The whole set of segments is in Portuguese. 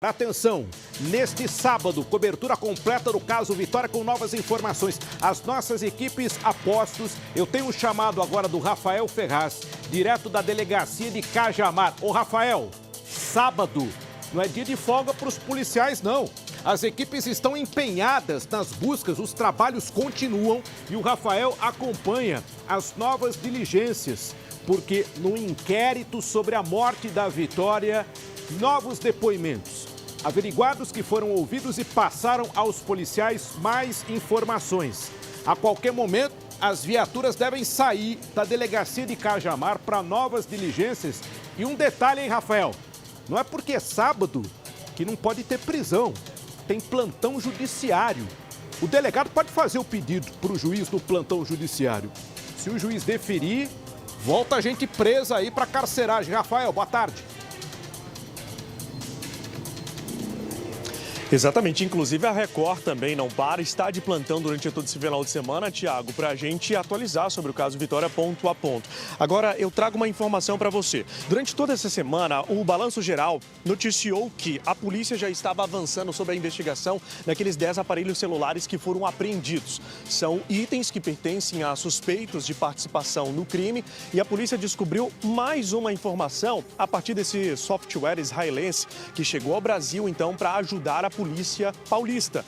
Atenção, neste sábado, cobertura completa do caso Vitória com novas informações. As nossas equipes apostos, eu tenho um chamado agora do Rafael Ferraz, direto da delegacia de Cajamar. Ô Rafael, sábado não é dia de folga para os policiais não. As equipes estão empenhadas nas buscas, os trabalhos continuam e o Rafael acompanha as novas diligências. Porque no inquérito sobre a morte da Vitória, novos depoimentos. Averiguados que foram ouvidos e passaram aos policiais mais informações. A qualquer momento, as viaturas devem sair da delegacia de Cajamar para novas diligências. E um detalhe, hein, Rafael? Não é porque é sábado que não pode ter prisão. Tem plantão judiciário. O delegado pode fazer o pedido para o juiz do plantão judiciário. Se o juiz deferir, volta a gente presa aí para carceragem. Rafael, boa tarde. Exatamente, inclusive a Record também não para, está de plantão durante todo esse final de semana, Tiago, para a gente atualizar sobre o caso Vitória ponto a ponto. Agora, eu trago uma informação para você. Durante toda essa semana, o Balanço Geral noticiou que a polícia já estava avançando sobre a investigação daqueles 10 aparelhos celulares que foram apreendidos. São itens que pertencem a suspeitos de participação no crime e a polícia descobriu mais uma informação a partir desse software israelense que chegou ao Brasil, então, para ajudar a polícia paulista.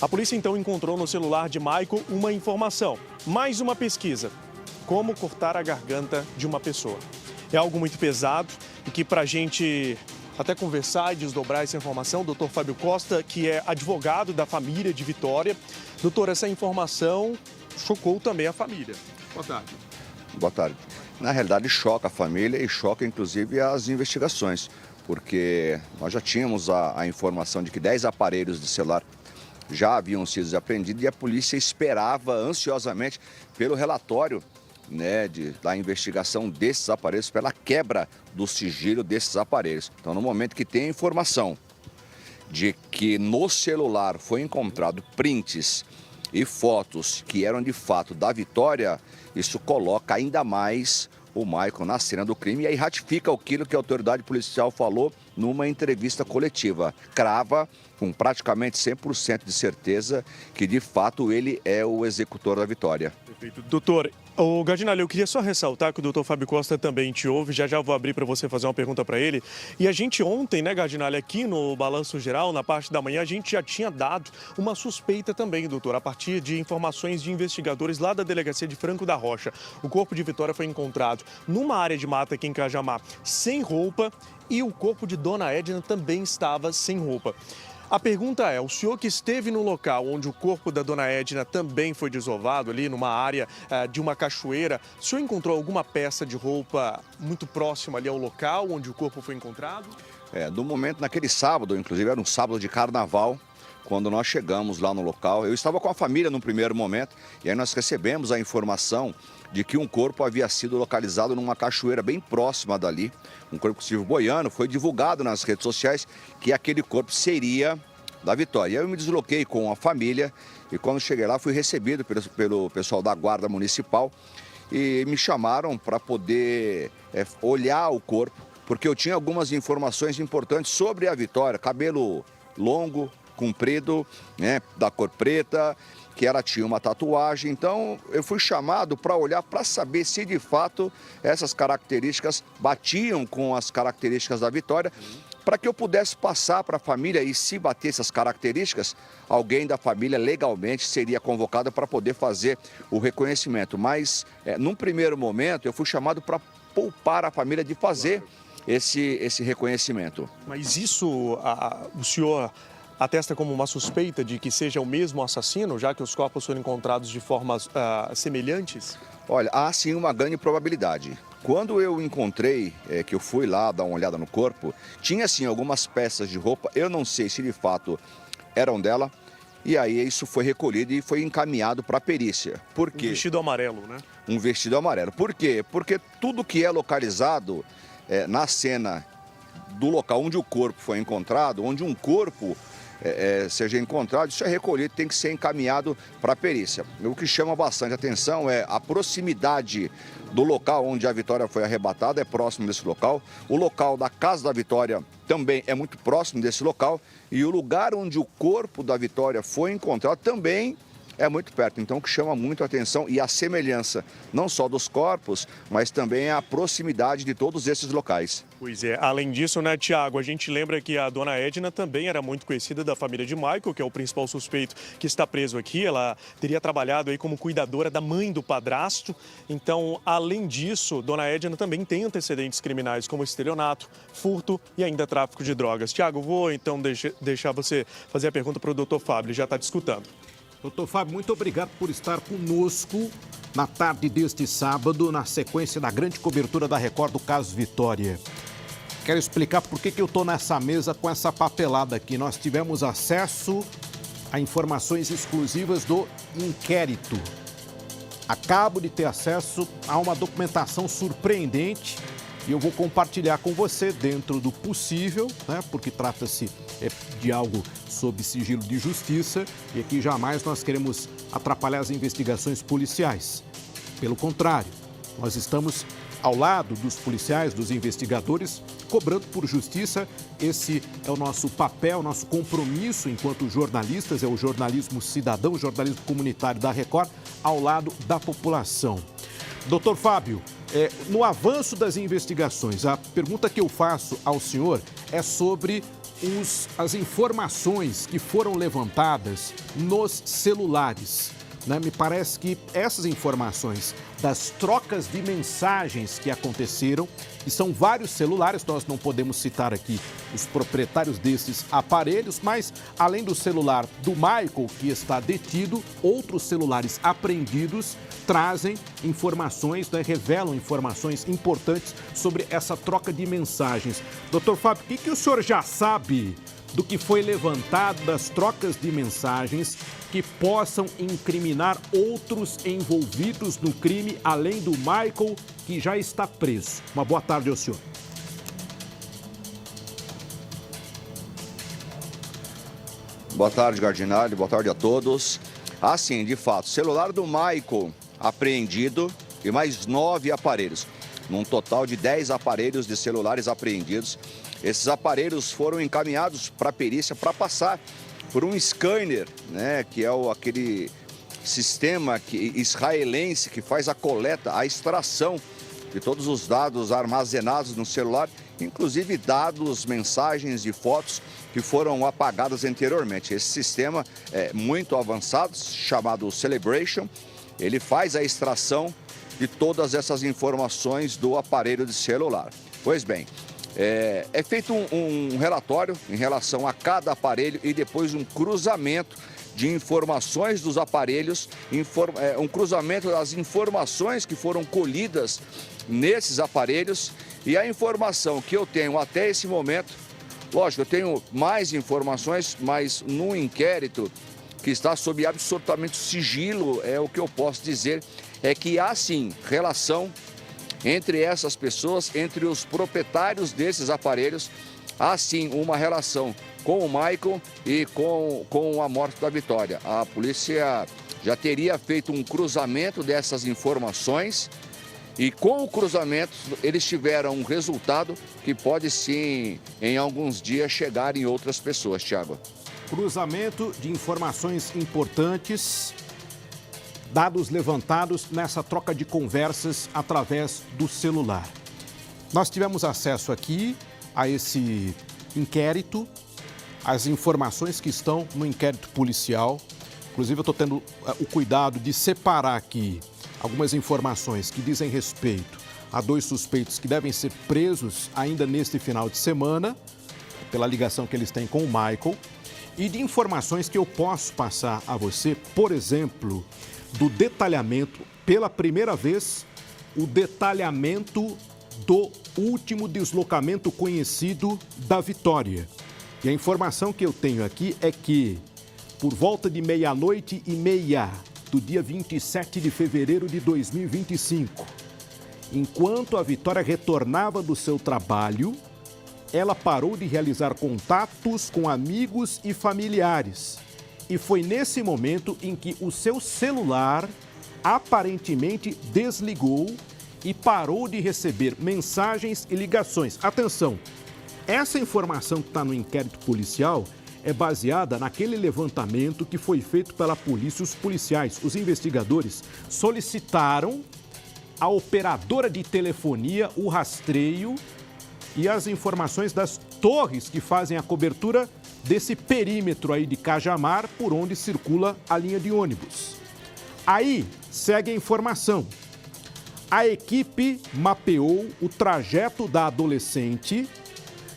A polícia então encontrou no celular de Michael uma informação, mais uma pesquisa, como cortar a garganta de uma pessoa. É algo muito pesado e que para a gente até conversar e desdobrar essa informação, o doutor Fábio Costa, que é advogado da família de Vitória. Doutor, essa informação chocou também a família. Boa tarde. Boa tarde. Na realidade, choca a família e choca inclusive as investigações, porque nós já tínhamos a informação de que 10 aparelhos de celular já haviam sido apreendidos e a polícia esperava ansiosamente pelo relatório, da investigação desses aparelhos, pela quebra do sigilo desses aparelhos. Então, no momento que tem a informação de que no celular foi encontrado prints e fotos que eram de fato da Vitória, isso coloca ainda mais o Michael na cena do crime e aí ratifica aquilo que a autoridade policial falou numa entrevista coletiva. Crava com praticamente 100% de certeza que de fato ele é o executor da Vitória. Perfeito. Doutor, o Gardinale, eu queria só ressaltar que o doutor Fábio Costa também te ouve, já vou abrir para você fazer uma pergunta para ele. E a gente ontem, Gardinale, aqui no Balanço Geral, na parte da manhã, a gente já tinha dado uma suspeita também, doutor, a partir de informações de investigadores lá da delegacia de Franco da Rocha. O corpo de Vitória foi encontrado numa área de mata aqui em Cajamar, sem roupa, e o corpo de Dona Edna também estava sem roupa. A pergunta é, o senhor que esteve no local onde o corpo da Dona Edna também foi desovado, ali numa área de uma cachoeira, o senhor encontrou alguma peça de roupa muito próxima ali ao local onde o corpo foi encontrado? No momento, naquele sábado, inclusive era um sábado de carnaval, quando nós chegamos lá no local, eu estava com a família no primeiro momento, e aí nós recebemos a informação de que um corpo havia sido localizado numa cachoeira bem próxima dali, um corpo Silvio Boiano. Foi divulgado nas redes sociais que aquele corpo seria da Vitória. E aí eu me desloquei com a família e quando cheguei lá fui recebido pelo pessoal da Guarda Municipal e me chamaram para poder olhar o corpo, porque eu tinha algumas informações importantes sobre a Vitória, cabelo longo, comprido, da cor preta, que ela tinha uma tatuagem. Então eu fui chamado para olhar, para saber se de fato essas características batiam com as características da Vitória, para que eu pudesse passar para a família e se bater essas características, alguém da família legalmente seria convocado para poder fazer o reconhecimento. Mas num primeiro momento eu fui chamado para poupar a família de fazer esse reconhecimento. Mas isso o senhor atesta como uma suspeita de que seja o mesmo assassino, já que os corpos foram encontrados de formas semelhantes? Olha, há sim uma grande probabilidade. Quando eu encontrei, que eu fui lá dar uma olhada no corpo, tinha sim algumas peças de roupa, eu não sei se de fato eram dela, e aí isso foi recolhido e foi encaminhado para a perícia. Por quê? Um vestido amarelo, né? Um vestido amarelo. Por quê? Porque tudo que é localizado na cena do local onde o corpo foi encontrado, onde um corpo seja encontrado, isso é recolhido, tem que ser encaminhado para a perícia. O que chama bastante atenção é a proximidade do local onde a Vitória foi arrebatada, é próximo desse local. O local da casa da Vitória também é muito próximo desse local. E o lugar onde o corpo da Vitória foi encontrado também é muito perto. Então, o que chama muito a atenção e a semelhança, não só dos corpos, mas também a proximidade de todos esses locais. Pois é, além disso, né, Tiago, a gente lembra que a dona Edna também era muito conhecida da família de Michael, que é o principal suspeito que está preso aqui. Ela teria trabalhado aí como cuidadora da mãe do padrasto. Então, além disso, dona Edna também tem antecedentes criminais como estelionato, furto e ainda tráfico de drogas. Tiago, vou então deixar você fazer a pergunta para o doutor Fábio, ele já está te escutando. Doutor Fábio, muito obrigado por estar conosco na tarde deste sábado, na sequência da grande cobertura da Record do caso Vitória. Quero explicar por que eu estou nessa mesa com essa papelada aqui. Nós tivemos acesso a informações exclusivas do inquérito. Acabo de ter acesso a uma documentação surpreendente e eu vou compartilhar com você dentro do possível, né? Porque trata-se de algo sob sigilo de justiça e aqui jamais nós queremos atrapalhar as investigações policiais. Pelo contrário, nós estamos ao lado dos policiais, dos investigadores, cobrando por justiça. Esse é o nosso papel, nosso compromisso enquanto jornalistas, é o jornalismo cidadão, o jornalismo comunitário da Record, ao lado da população. Doutor Fábio, no avanço das investigações, a pergunta que eu faço ao senhor é sobre as informações que foram levantadas nos celulares. Né? Me parece que essas informações das trocas de mensagens que aconteceram, e são vários celulares, nós não podemos citar aqui os proprietários desses aparelhos, mas além do celular do Michael, que está detido, outros celulares apreendidos trazem informações, né, revelam informações importantes sobre essa troca de mensagens. Doutor Fábio, o que o senhor já sabe do que foi levantado das trocas de mensagens que possam incriminar outros envolvidos no crime, além do Michael, que já está preso? Uma boa tarde ao senhor. Boa tarde, Gardinali. Boa tarde a todos. Sim, de fato, celular do Michael apreendido e mais 9 aparelhos. Num total de 10 aparelhos de celulares apreendidos. Esses aparelhos foram encaminhados para a perícia para passar por um scanner, né, que é aquele sistema israelense que faz a coleta, a extração de todos os dados armazenados no celular, inclusive dados, mensagens e fotos que foram apagadas anteriormente. Esse sistema é muito avançado, chamado Celebration, ele faz a extração de todas essas informações do aparelho de celular. Pois bem, é feito um relatório em relação a cada aparelho e depois um cruzamento de informações dos aparelhos, um cruzamento das informações que foram colhidas nesses aparelhos e a informação que eu tenho até esse momento. Lógico, eu tenho mais informações, mas no inquérito que está sob absolutamente sigilo, o que eu posso dizer é que há sim relação entre essas pessoas, entre os proprietários desses aparelhos, há sim uma relação com o Michael e com a morte da Vitória. A polícia já teria feito um cruzamento dessas informações e com o cruzamento eles tiveram um resultado que pode sim, em alguns dias, chegar em outras pessoas, Thiago. Cruzamento de informações importantes, dados levantados nessa troca de conversas através do celular. Nós tivemos acesso aqui a esse inquérito, as informações que estão no inquérito policial. Inclusive, eu estou tendo o cuidado de separar aqui algumas informações que dizem respeito a 2 suspeitos que devem ser presos ainda neste final de semana, pela ligação que eles têm com o Michael, e de informações que eu posso passar a você, por exemplo, do detalhamento, pela primeira vez, o detalhamento do último deslocamento conhecido da Vitória. E a informação que eu tenho aqui é que, por volta de 00:30 do dia 27 de fevereiro de 2025, enquanto a Vitória retornava do seu trabalho, ela parou de realizar contatos com amigos e familiares. E foi nesse momento em que o seu celular aparentemente desligou e parou de receber mensagens e ligações. Atenção, essa informação que está no inquérito policial é baseada naquele levantamento que foi feito pela polícia. Os policiais, os investigadores, solicitaram à operadora de telefonia o rastreio e as informações das torres que fazem a cobertura desse perímetro aí de Cajamar, por onde circula a linha de ônibus. Aí segue a informação. A equipe mapeou o trajeto da adolescente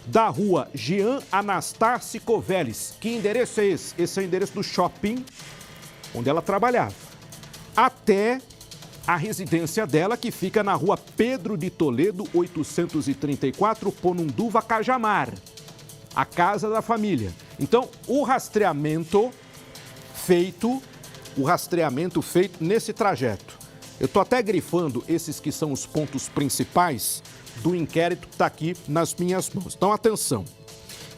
da rua Jean Anastácio Coveles. Que endereço é esse? Esse é o endereço do shopping onde ela trabalhava. Até a residência dela, que fica na rua Pedro de Toledo, 834, Ponunduva, Cajamar. A casa da família. Então, o rastreamento feito nesse trajeto. Eu estou até grifando esses que são os pontos principais do inquérito que está aqui nas minhas mãos. Então, atenção.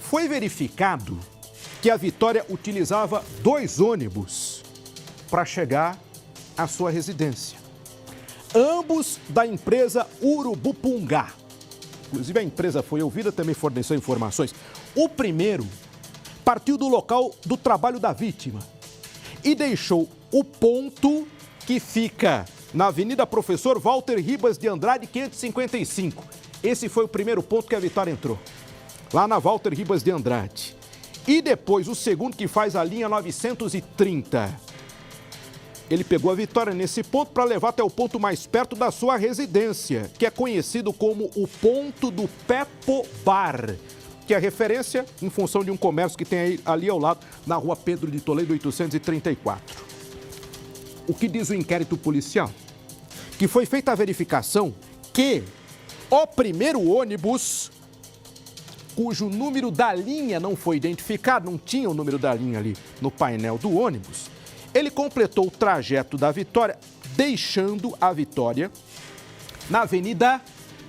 Foi verificado que a Vitória utilizava 2 ônibus para chegar à sua residência. Ambos da empresa Urubupungá. Inclusive, a empresa foi ouvida, também forneceu informações. O primeiro partiu do local do trabalho da vítima e deixou o ponto que fica na Avenida Professor Walter Ribas de Andrade, 555. Esse foi o primeiro ponto que a Vitória entrou, lá na Walter Ribas de Andrade. E depois o segundo, que faz a linha 930. Ele pegou a Vitória nesse ponto para levar até o ponto mais perto da sua residência, que é conhecido como o ponto do Pepo Bar, que é referência em função de um comércio que tem ali ao lado, na rua Pedro de Toledo, 834. O que diz o inquérito policial? Que foi feita a verificação que o primeiro ônibus, cujo número da linha não foi identificado, não tinha o número da linha ali no painel do ônibus, ele completou o trajeto da Vitória, deixando a Vitória na Avenida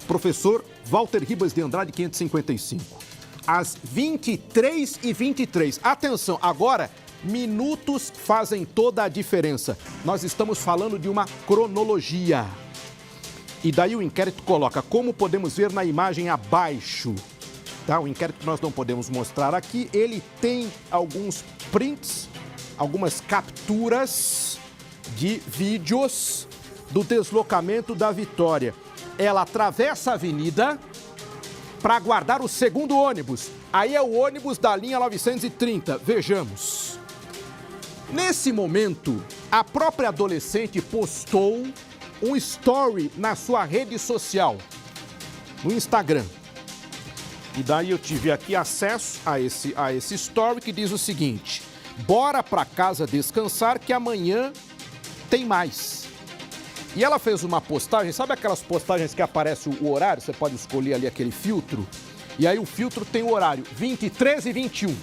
Professor Walter Ribas de Andrade, 555, às 23h23. Atenção, agora, minutos fazem toda a diferença. Nós estamos falando de uma cronologia. E daí o inquérito coloca, como podemos ver na imagem abaixo, tá? O inquérito que nós não podemos mostrar aqui, ele tem alguns prints, algumas capturas de vídeos do deslocamento da Vitória. Ela atravessa a avenida para aguardar o segundo ônibus. Aí é o ônibus da linha 930. Vejamos. Nesse momento, a própria adolescente postou um story na sua rede social, no Instagram. E daí eu tive aqui acesso a esse story que diz o seguinte: bora pra casa descansar que amanhã tem mais. E ela fez uma postagem, sabe aquelas postagens que aparece o horário? Você pode escolher ali aquele filtro. E aí o filtro tem o horário 23 e 21.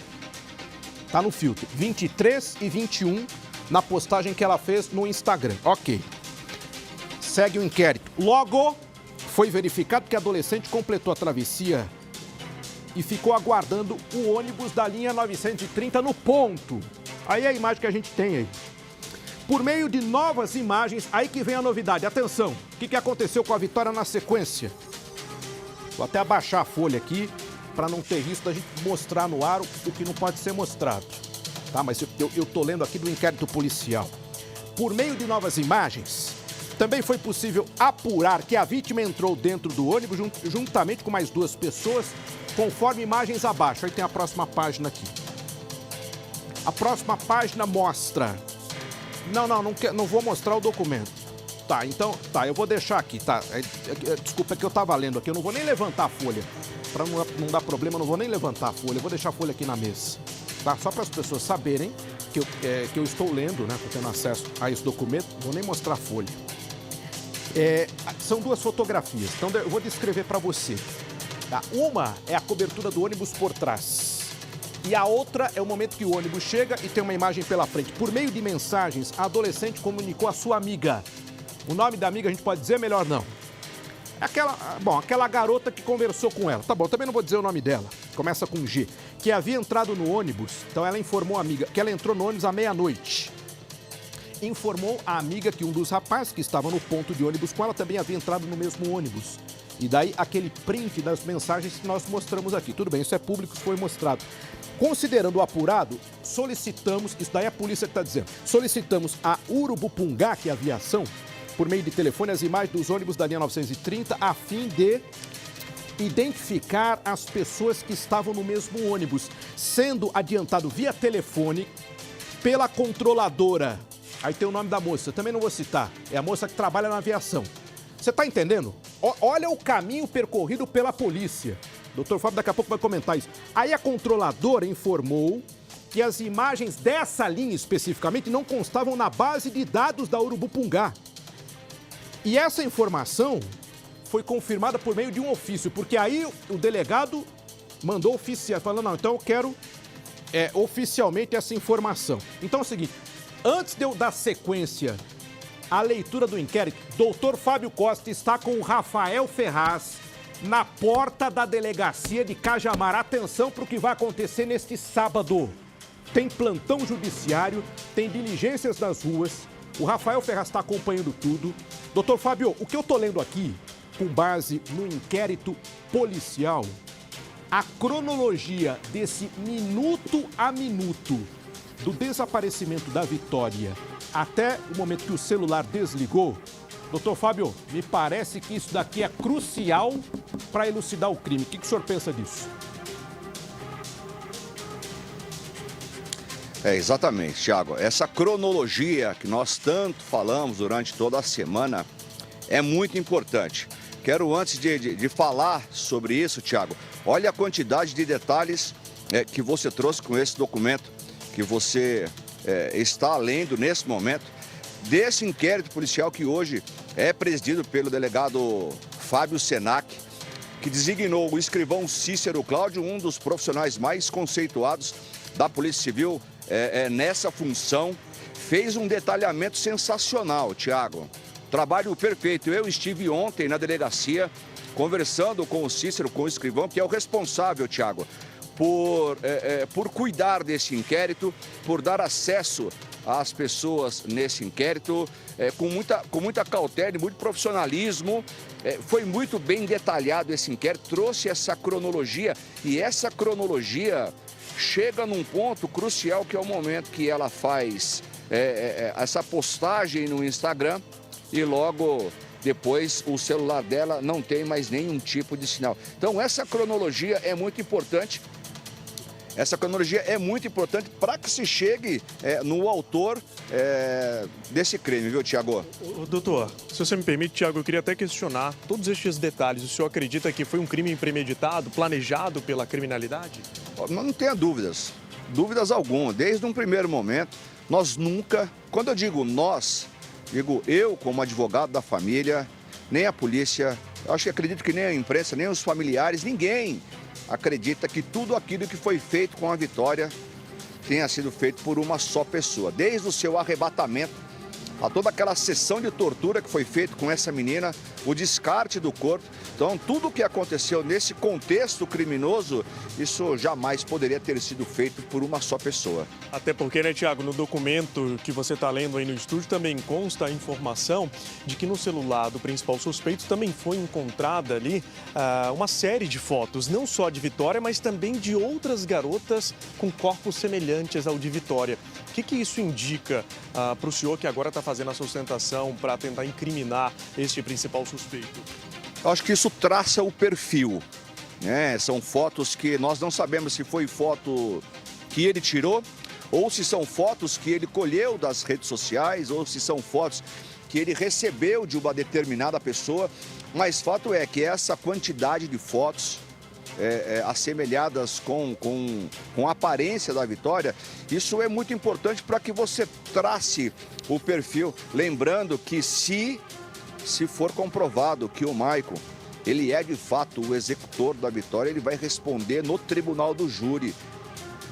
Tá no filtro, 23 e 21 na postagem que ela fez no Instagram. Ok. Segue o inquérito. Logo, foi verificado que a adolescente completou a travessia e ficou aguardando o ônibus da linha 930 no ponto. Aí é a imagem que a gente tem aí. Por meio de novas imagens, aí que vem a novidade. Atenção, o que aconteceu com a Vitória na sequência? Vou até abaixar a folha aqui, para não ter risco da gente mostrar no ar o que não pode ser mostrado. Tá? Mas eu tô lendo aqui do inquérito policial. Por meio de novas imagens, também foi possível apurar que a vítima entrou dentro do ônibus juntamente com mais 2 pessoas, conforme imagens abaixo. Aí tem a próxima página aqui. A próxima página mostra... Não vou mostrar o documento. Tá, então, eu vou deixar aqui, tá? Desculpa, é que eu tava lendo aqui, eu não vou nem levantar a folha. Para não dar problema, eu não vou nem levantar a folha, eu vou deixar a folha aqui na mesa. Tá? Só para as pessoas saberem que eu estou lendo, né? Estou tendo acesso a esse documento, não vou nem mostrar a folha. São 2 fotografias, então eu vou descrever para você. Tá? Uma é a cobertura do ônibus por trás. E a outra é o momento que o ônibus chega e tem uma imagem pela frente. Por meio de mensagens, a adolescente comunicou à sua amiga. O nome da amiga a gente pode dizer, melhor não. Aquela garota que conversou com ela. Tá bom, também não vou dizer o nome dela. Começa com G. Que havia entrado no ônibus, então ela informou a amiga que ela entrou no ônibus à meia-noite. Informou a amiga que um dos rapazes que estava no ponto de ônibus com ela também havia entrado no mesmo ônibus. E daí aquele print das mensagens que nós mostramos aqui. Tudo bem, isso é público, isso foi mostrado. Considerando o apurado, solicitamos, isso daí é a polícia que está dizendo, solicitamos a Urubupungá, que é a aviação, por meio de telefone, as imagens dos ônibus da linha 930, a fim de identificar as pessoas que estavam no mesmo ônibus, sendo adiantado via telefone pela controladora. Aí tem o nome da moça, também não vou citar, é a moça que trabalha na aviação. Você está entendendo? Olha o caminho percorrido pela polícia. Doutor Fábio daqui a pouco vai comentar isso. Aí a controladora informou que as imagens dessa linha especificamente não constavam na base de dados da Urubupungá. E essa informação foi confirmada por meio de um ofício, porque aí o delegado mandou oficial, falando, não, então eu quero oficialmente essa informação. Então é o seguinte, antes de eu dar sequência à leitura do inquérito, doutor Fábio Costa está com o Rafael Ferraz na porta da delegacia de Cajamar. Atenção para o que vai acontecer neste sábado. Tem plantão judiciário, tem diligências nas ruas. O Rafael Ferraz está acompanhando tudo. Doutor Fábio, o que eu estou lendo aqui, com base no inquérito policial, a cronologia desse minuto a minuto do desaparecimento da Vitória até o momento que o celular desligou, doutor Fábio, me parece que isso daqui é crucial para elucidar o crime. O que o senhor pensa disso? Exatamente, Thiago. Essa cronologia que nós tanto falamos durante toda a semana é muito importante. Quero, antes de falar sobre isso, Thiago, olha a quantidade de detalhes que você trouxe com esse documento que você está lendo nesse momento, desse inquérito policial que hoje é presidido pelo delegado Fábio Senac, que designou o escrivão Cícero Cláudio, um dos profissionais mais conceituados da Polícia Civil nessa função. Fez um detalhamento sensacional, Thiago. Trabalho perfeito. Eu estive ontem na delegacia conversando com o Cícero, com o escrivão, que é o responsável, Thiago, por cuidar desse inquérito, por dar acesso às pessoas nesse inquérito, com muita cautela e muito profissionalismo. Foi muito bem detalhado esse inquérito, trouxe essa cronologia, e essa cronologia chega num ponto crucial, que é o momento que ela faz essa postagem no Instagram e logo depois o celular dela não tem mais nenhum tipo de sinal. Então essa cronologia é muito importante. Essa cronologia é muito importante para que se chegue no autor desse crime, viu, Tiago? Doutor, se você me permite, Tiago, eu queria até questionar todos estes detalhes. O senhor acredita que foi um crime premeditado, planejado pela criminalidade? Não tenha dúvidas alguma. Desde um primeiro momento, nós nunca, quando eu digo nós, digo eu como advogado da família, nem a polícia, eu acredito que nem a imprensa, nem os familiares, ninguém acredita que tudo aquilo que foi feito com a Vitória tenha sido feito por uma só pessoa. Desde o seu arrebatamento, a toda aquela sessão de tortura que foi feita com essa menina, o descarte do corpo. Então, tudo o que aconteceu nesse contexto criminoso, isso jamais poderia ter sido feito por uma só pessoa. Até porque, né, Tiago, no documento que você está lendo aí no estúdio também consta a informação de que no celular do principal suspeito também foi encontrada ali uma série de fotos, não só de Vitória, mas também de outras garotas com corpos semelhantes ao de Vitória. O que isso indica para o senhor, que agora está fazendo a sustentação para tentar incriminar este principal suspeito? Eu acho que isso traça o perfil, né? São fotos que nós não sabemos se foi foto que ele tirou, ou se são fotos que ele colheu das redes sociais, ou se são fotos que ele recebeu de uma determinada pessoa. Mas fato é que essa quantidade de fotos assemelhadas com a aparência da Vitória, isso é muito importante para que você trace o perfil. Lembrando que se for comprovado que o Maicon, ele é de fato o executor da Vitória, ele vai responder no tribunal do júri.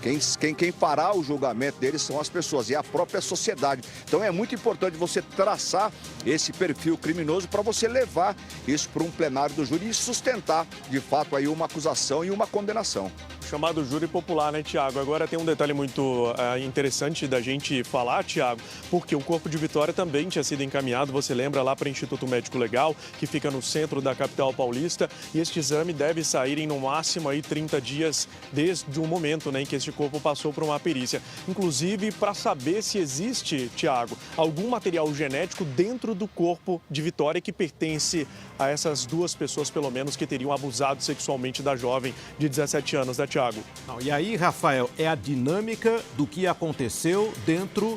Quem fará o julgamento deles são as pessoas e a própria sociedade. Então é muito importante você traçar esse perfil criminoso para você levar isso para um plenário do júri e sustentar, de fato, aí uma acusação e uma condenação. Chamado júri popular, né, Tiago? Agora tem um detalhe muito interessante da gente falar, Tiago, porque o corpo de Vitória também tinha sido encaminhado, você lembra, lá para o Instituto Médico Legal, que fica no centro da capital paulista, e este exame deve sair em no máximo aí 30 dias desde o momento, né, em que este corpo passou por uma perícia. Inclusive, para saber se existe, Tiago, algum material genético dentro do corpo de Vitória que pertence a essas duas pessoas, pelo menos, que teriam abusado sexualmente da jovem de 17 anos, da Tiago. Não, e aí, Rafael, é a dinâmica do que aconteceu dentro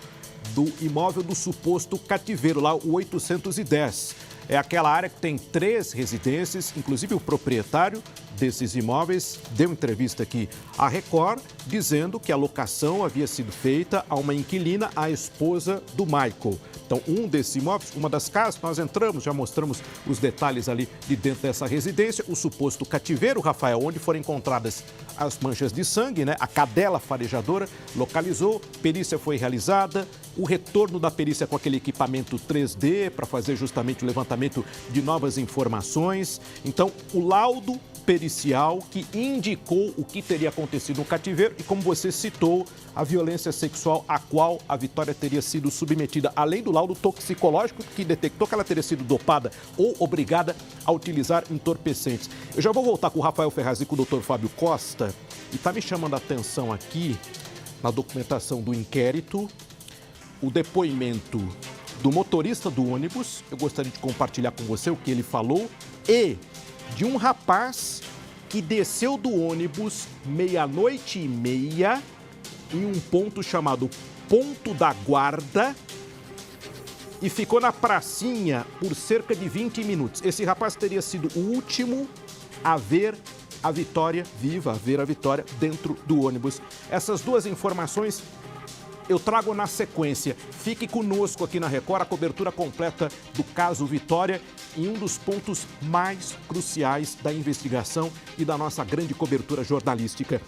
do imóvel do suposto cativeiro, lá o 810. É aquela área que tem 3 residências, inclusive o proprietário desses imóveis deu entrevista aqui à Record, dizendo que a locação havia sido feita a uma inquilina, a esposa do Michael. Então, um desses imóveis, uma das casas, nós entramos, já mostramos os detalhes ali de dentro dessa residência, o suposto cativeiro, Rafael, onde foram encontradas as manchas de sangue, né? A cadela farejadora localizou, perícia foi realizada, o retorno da perícia com aquele equipamento 3D para fazer justamente o levantamento de novas informações. Então, o laudo pericial que indicou o que teria acontecido no cativeiro e, como você citou, a violência sexual a qual a Vitória teria sido submetida, além do laudo toxicológico que detectou que ela teria sido dopada ou obrigada a utilizar entorpecentes. Eu já vou voltar com o Rafael Ferraz e com o Dr. Fábio Costa, e está me chamando a atenção aqui, na documentação do inquérito, o depoimento do motorista do ônibus. Eu gostaria de compartilhar com você o que ele falou, e de um rapaz que desceu do ônibus 00:30 em um ponto chamado Ponto da Guarda e ficou na pracinha por cerca de 20 minutos. Esse rapaz teria sido o último a ver a Vitória viva, a ver a Vitória dentro do ônibus. Essas duas informações eu trago na sequência. Fique conosco aqui na Record, a cobertura completa do caso Vitória em um dos pontos mais cruciais da investigação e da nossa grande cobertura jornalística.